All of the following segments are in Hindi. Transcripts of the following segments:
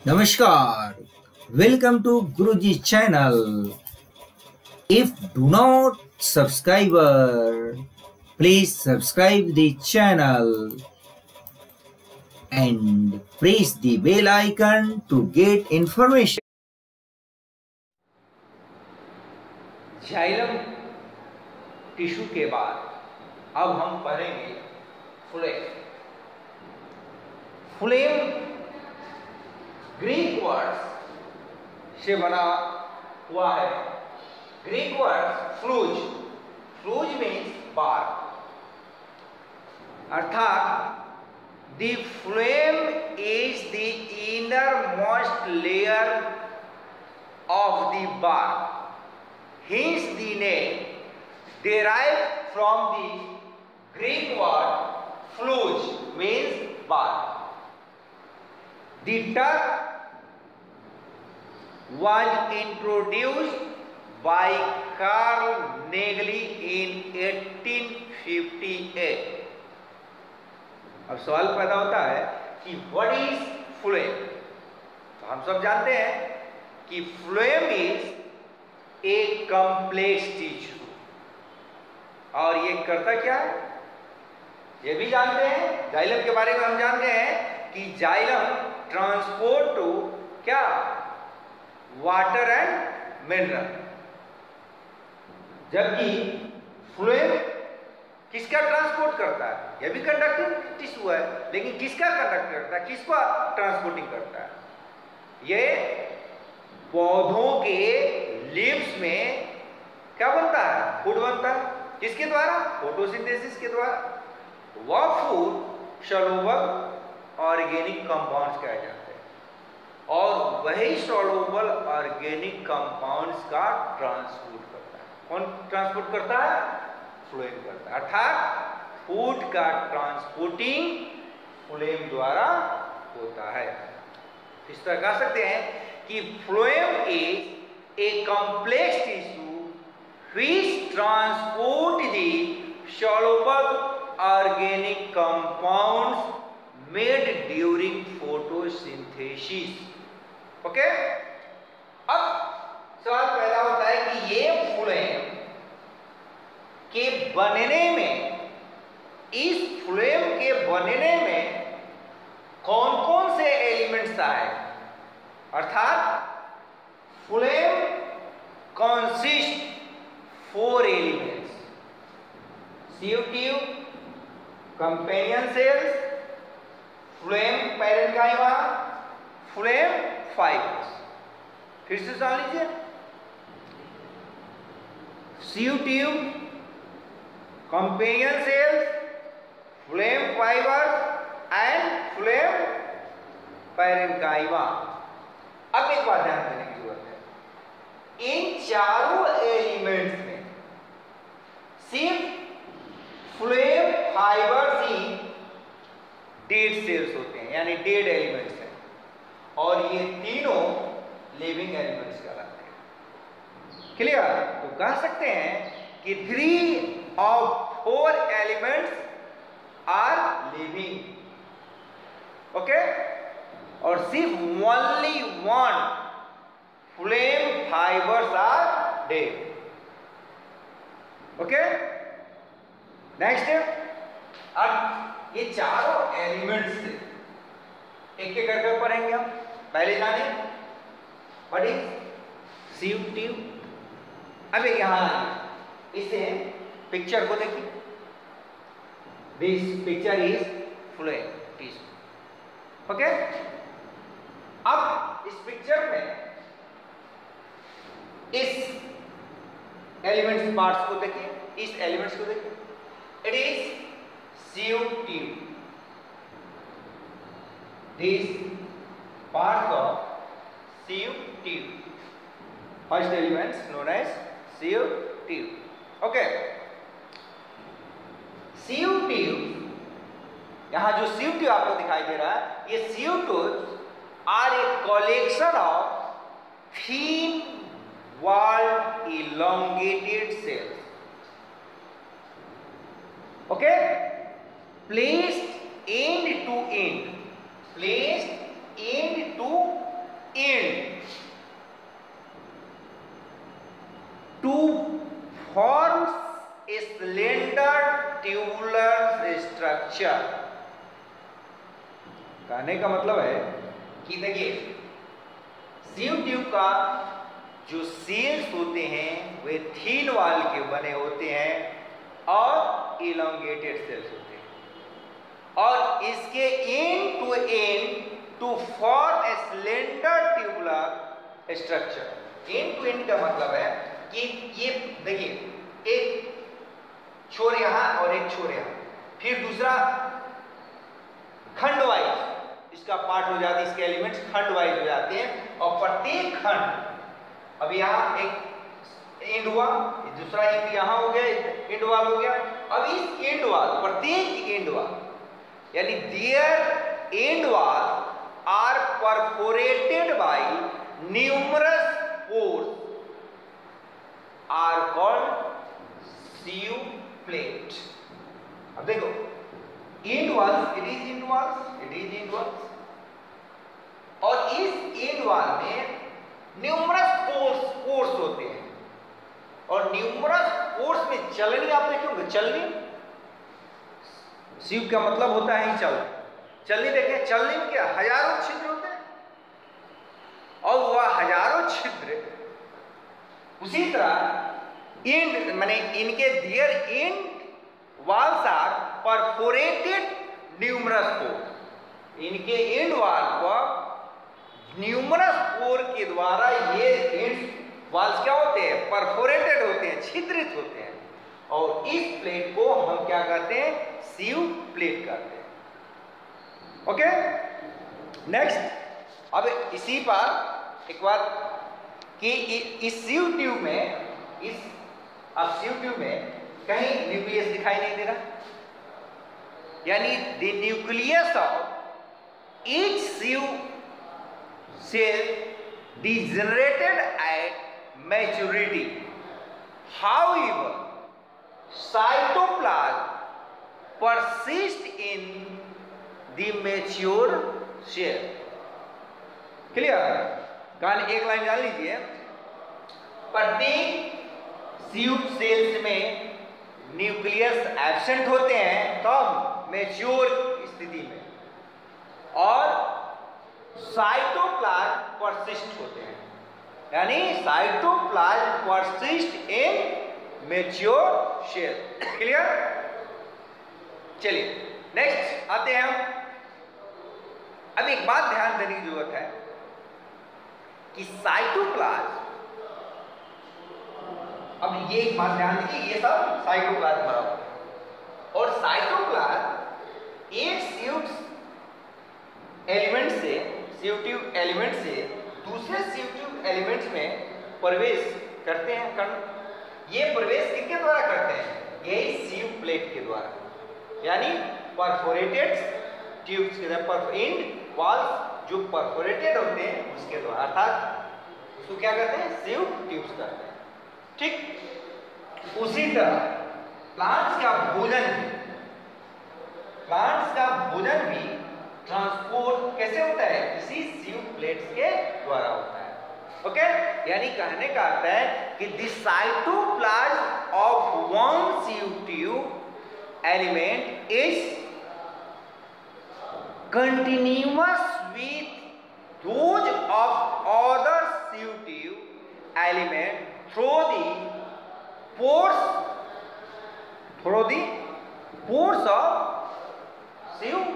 Namaskar. Welcome to Guruji channel. If do not subscriber, please subscribe the channel and press the bell icon to get information. Xylem tissue के बाद अब हम पढ़ेंगे फ्लेम। फ्लेम ग्रीक वर्ड से बना हुआ है। ग्रीक वर्ड फ्लूज, फ्लूज मीन्स बार, अर्थात the flame is the inner most layer of the bar. Hence the name derived from the Greek word flue means bar. The term was introduced by Carl Nageli in 1858. अब सवाल पैदा होता है कि what is flame? तो हम सब जानते हैं कि flame is एक कॉम्प्लेक्स टिश्यू, और ये करता क्या है ये भी जानते हैं। जाइलम के बारे में हम जानते हैं कि जाइलम ट्रांसपोर्ट टू क्या वाटर एंड मिनरल, जबकि फ्लोएम किसका ट्रांसपोर्ट करता है? ये भी कंडक्टिंग टिश्यू है, लेकिन किसका कंडक्ट करता है, किसका ट्रांसपोर्टिंग करता है? ये पौधों के लीव्स में क्या बनता है? फूड बनता है। किसके द्वारा? फोटोसिंथेसिस के द्वारा। वह फूड सॉल्युबल ऑर्गेनिक कंपाउंड्स कहे जाते हैं, और वही सॉल्युबल ऑर्गेनिक कंपाउंड्स का ट्रांसपोर्ट करता है। कौन ट्रांसपोर्ट करता है? फ्लोएम करता है। अर्थात फूड का ट्रांसपोर्टिंग फ्लोएम द्वारा होता है। इस तरह कह सकते हैं कि phloem is a complex tissue which transport the soluble organic compounds made during photosynthesis. Okay, अब सवाल पैदा होता है कि ये फ्लोएम के बनने में, इस फ्लोएम के बनने में कौन कौन से एलिमेंट्स आए? अर्थात phloem consists 4 elements: sieve tube, companion cells, phloem parenchyma, phloem fibers. फिर से सुन लीजिए, sieve tube, companion cells, phloem fibers and phloem parenchyma. अब एक बात ध्यान देने की जरूरत है, इन चारों एलिमेंट्स में सिर्फ फ्लोएम फाइबर्स ही डेड सेल्स होते हैं, यानी डेड एलिमेंट्स हैं, और ये तीनों लिविंग एलिमेंट्स कहलाते हैं। क्लियर? तो कह सकते हैं कि 3 of 4 elements are living. Okay, और सिर्फ only 1 phloem fibers are dead. Okay, next, अब ये चारों एलिमेंट्स से एक एक करके पढ़ेंगे हम। पहले जाने व्हाट इज सिeve ट्यूब। अब यहां इसे पिक्चर को देखिए, this picture is phloem tissue. Okay, अब इस पिक्चर में इस एलिमेंट्स पार्ट्स को देखिए, इस एलिमेंट्स को देखिए। It is sieve tube, this part of sieve tube, first elements known as sieve tube। Okay, sieve tube, यहां जो sieve tube आपको दिखाई दे रहा है, ये sieve tubes are a collection of thin walled elongated cells. Okay, placed end to end, placed end to कहने का मतलब है कि देखिए सीव ट्यूब का जो सेल्स होते हैं वे थीन वॉल के बने होते हैं और इलोंगेटेड सेल्स होते हैं और इसके end to form a slender tubular structure. End to end का मतलब है कि ये देखिए एक छोर यहां और एक छोर यहां, फिर दूसरा खंड वाइज इसका पार्ट हो जाता है, इसके एलिमेंट्स खंड वाइज हो जाते हैं और प्रत्येक खंड, अब यहाँ एक एंड हुआ, दूसरा एंड यहाँ हो गया, एंड वाल हो गया, अब इस एंड वाल प्रत्येक एंड वाल यानी their end wall are perforated by numerous pores are called sieve plate. अब देखो end walls, it is end walls और इस एंड वाल में न्यूमरस पोर्स होते हैं और न्यूमरस पोर्स में चलनी आप देखोगे, चलनी सीव का मतलब होता है ही चलनी देखें, चलनी में क्या हजारों छिद्र होते हैं और वह हजारों छिद्र उसी तरह एंड माने इनके their end walls are perforated numerous pore, इनके एंड वाल पर न्यूमरस पोर के द्वारा ये एंड वाल्स क्या होते हैं, परफोरेटेड होते हैं, छिद्रित होते हैं और इस प्लेट को हम क्या कहते हैं, सीव प्लेट कहते हैं। ओके नेक्स्ट, अब इसी पर एक बात कि इस सीव ट्यूब में अब सीव ट्यूब में कहीं न्यूक्लियस दिखाई नहीं दे रहा, यानी the nucleus of each sieve cell degenerated at maturity. However, cytoplasm persists in the mature cell. Clear? कहानी एक लाइन जान लीजिए, प्रत्येक सीव सेल्स में न्यूक्लियस एब्सेंट होते हैं तब मैच्योर स्थिति में और साइटोप्लाज्म परसिस्ट होते हैं, यानी cytoplasm persist in mature cell. Clear? चलिए नेक्स्ट आते हैं हम। अब एक बात ध्यान देने की जरूरत है कि साइटोप्लाज्म, अब ये एक बात ध्यान दीजिए, ये सब साइटोप्लाज्म बराबर है और साइटोप्लाज्म एक सीव एलिमेंट से, सीव ट्यूब एलिमेंट से दूसरे सीव ट्यूब एलिमेंट्स में प्रवेश करते हैं। ये प्रवेश किसके द्वारा करते हैं? यही सीव प्लेट के द्वारा, यानी परफोरेटेड ट्यूब्स के द्वारा, एंड वाल्स जो परफोरेटेड होते हैं उसके द्वारा, अर्थात उसको क्या करते हैं, सीव ट्यूब्स करते हैं। ठीक उसी तरह प्लांट्स का भोजन भी ट्रांसपोर्ट कैसे होता है, इसी सीव प्लेट्स के द्वारा होता है। ओके, यानी कहने का अर्थ है कि the cytoplasm of one sieve tube element is continuous with those of other sieve tube element through the pores of sieve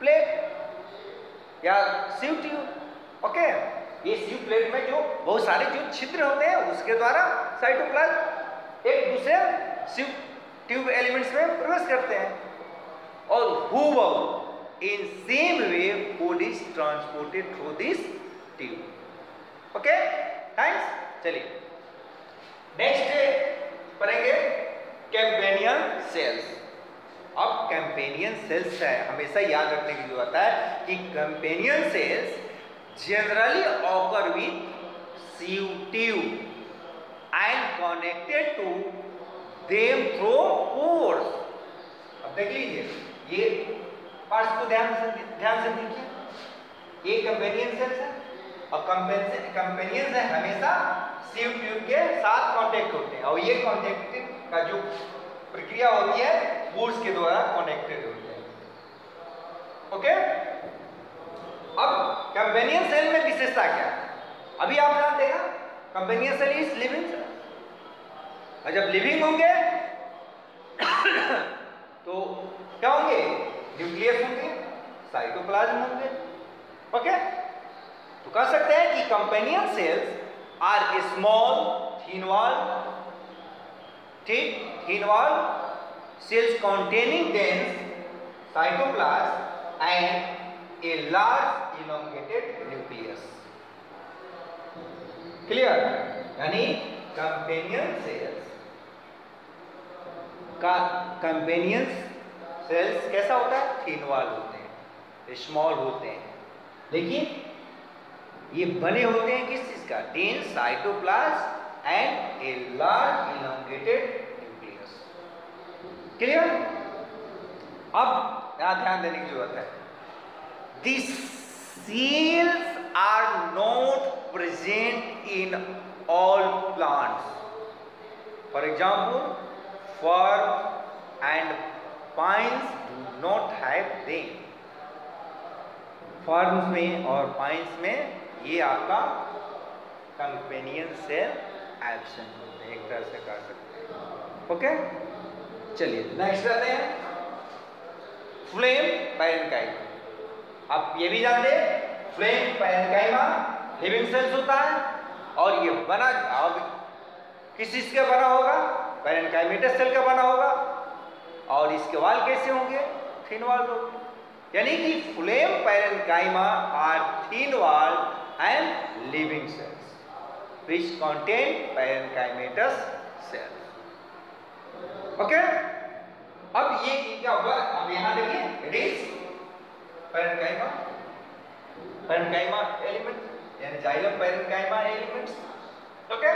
plate या sieve tube। ओके, ये sieve plate में जो बहुत सारे जो छिद्र होते हैं उसके द्वारा साइटोप्लाज्म एक दूसरे sieve tube एलिमेंट्स में प्रवेश करते हैं और हूबहू in same way food is transported through this tube. Okay thanks. चलिए नेक्स्ट पढ़ेंगे कैम्पेनियन सेल्स। अब कैम्पेनियन सेल्स है, हमेशा याद रखने की जरूरत है कि companion cells generally occur with sieve tube and connected to them through pores. अब देख लीजिए, ये पार्ट्स को ध्यान से देखिए, ये कैम्पेनियन सेल्स है और कैम्पेनियन से हमेशा सीव ट्यूब के साथ कांटेक्ट होते हैं और ये कांटेक्ट का जो प्रक्रिया होती है पोर्स के द्वारा कनेक्टेड होते हैं। ओके कंपेनियन सेल में विशेषता क्या है? अभी आप जानते हैं companion cell is living cell, और जब लिविंग होंगे तो क्या होंगे? न्यूक्लियस होंगे, साइटोप्लाज्म होंगे। ओके, तो कह सकते हैं कि companion cells are small thin wall, ठीक, thin wall cells containing dense cytoplasm and a large elongated nucleus. Clear? यानी कंपेनियन सेल्स का कंपेनियन सेल्स कैसा होता है? थीन वॉल होते हैं, स्मॉल होते हैं, लेकिन ये बने होते हैं किस चीज का? Dense cytoplasm and a large elongated nucleus. Clear? अब यहां ध्यान देने की जरूरत है, this cells are not present in all plants. For example, fir and pines do not have them. Firs में और पाइन्स में ये आपका कंपेनियन सेल एब्सेंट होते हैं, एक तरह से कह सकते हैं। ओके, चलिए नेक्स्ट आते हैं, फ्लेम पैरेन्काइमा। आप ये भी जानते हैं फ्लेम पैरेन्काइमा लिविंग सेल्स होता है, और ये बना अब किस चीज का बना होगा? पैरेन्काइमेटस सेल का बना होगा, और इसके वाल कैसे होंगे? थीन वॉल होंगे। यानी कि phloem parenchyma are thin wall and living cells which contain parenchymatous cells. Okay, अब ये क्या होगा? अब यहां देखिए, it is parenchyma, parenchyma element यानी जाइलम पैरेन्काइमा एलिमेंट्स। ओके,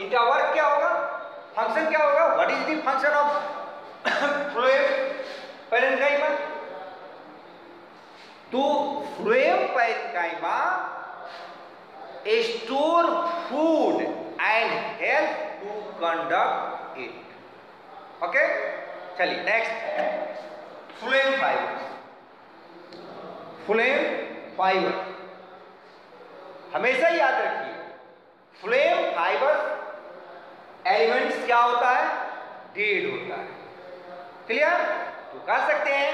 इनका वर्क क्या होगा? फंक्शन क्या होगा? What is the function of phloem parenchyma? तो phloem parenchyma store food and help to conduct it. Okay, चलिए next, phloem fibre. Phloem fibre हमेशा याद रखिए, फ्लोएम फाइबर एलिमेंट्स क्या होता है? डेड होता है। क्लियर? तो कह सकते हैं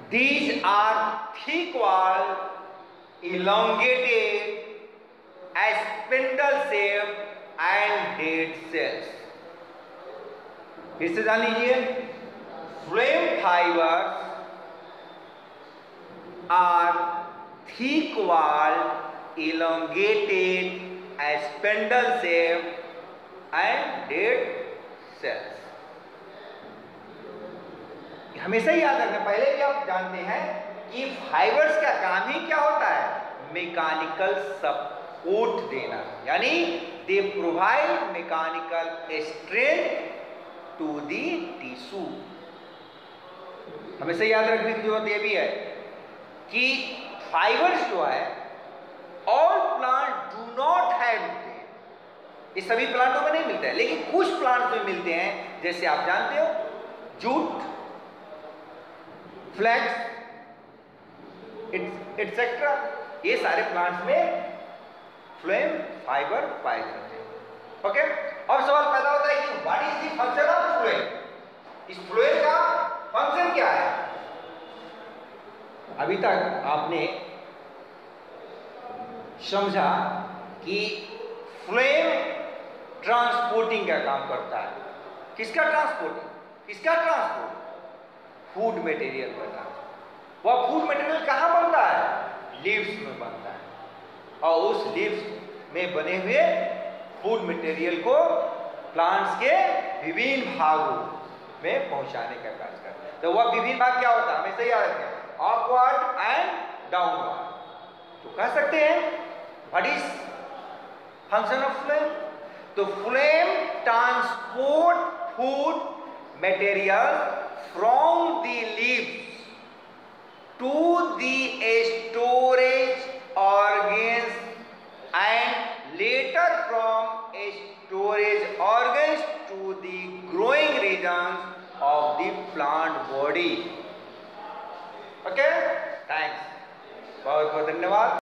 these are thick wall elongated as spindle shape and dead cells। फिर से जान लीजिए, phloem fibers are thick wall elongated as spindle shape and dead cells। हमेशा ही याद रखना, पहले भी आप जानते हैं कि फाइबर्स का काम ही क्या होता है? मैकेनिकल सपोर्ट देना, यानी they provide mechanical strength to the tissue. हमेशा याद रखने की जरूरत यह भी है कि फाइबर्स जो है all plant do not have, ये सभी प्लांटों में नहीं मिलता है, लेकिन कुछ प्लांट्स में मिलते हैं, जैसे आप जानते हो जूट, फ्लैक्स एटसेट्रा, ये सारे प्लांट्स में फ्लोएम फाइबर पाए जाते हैं। ओके, अब सवाल पैदा होता है कि what is the function of phloem? इस फ्लोएम का फंक्शन क्या है? अभी तक आपने समझा कि फ्लोएम ट्रांसपोर्टिंग का काम करता है। किसका ट्रांसपोर्टिंग? किसका ट्रांसपोर्ट? फूड मटेरियल बनता है। वह फूड मटेरियल कहाँ बनता है? लीव्स में बनता है, और उस लीव्स में बने हुए फूड मटेरियल को प्लांट्स के विभिन्न भागों में पहुंचाने का कार्य करता है। तो वह विभिन्न भाग क्या होता है? हमेशा याद रखें, अपवर्ड एंड डाउनवर्ड। तो कह सकते हैं what is function of phloem? तो phloem transport food material from the leaves to the storage organs and later from storage organs to the growing regions of the plant body। Okay? बहुत बहुत धन्यवाद।